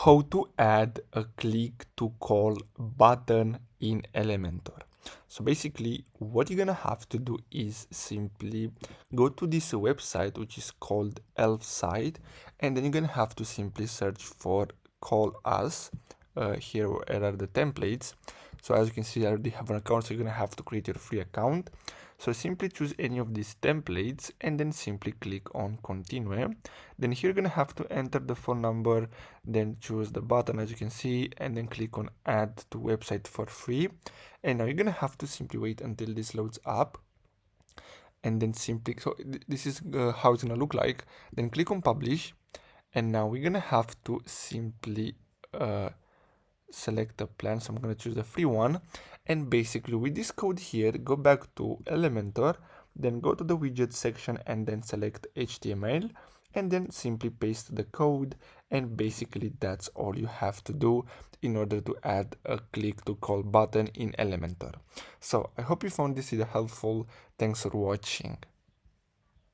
how to add a click to call button in Elementor. So basically what you're gonna have to do is simply go to this website which is called elf site, and then you're gonna have to simply search for call us. Here are the templates. So as you can see, I already have an account, so you're gonna have to create your free account. So simply choose any of these templates and then simply click on continue. Then here you're gonna have to enter the phone number, then choose the button as you can see, and then click on add to website for free. And now you're gonna have to simply wait until this loads up, and then simply, so this is how it's gonna look like. Then click on publish, and now we're gonna have to simply select the plan. So I'm going to choose the free one, and basically with this code here, go back to Elementor, then go to the widget section and then select HTML, and then simply paste the code. And basically that's all you have to do in order to add a click to call button in Elementor. So I hope you found this video helpful. Thanks for watching.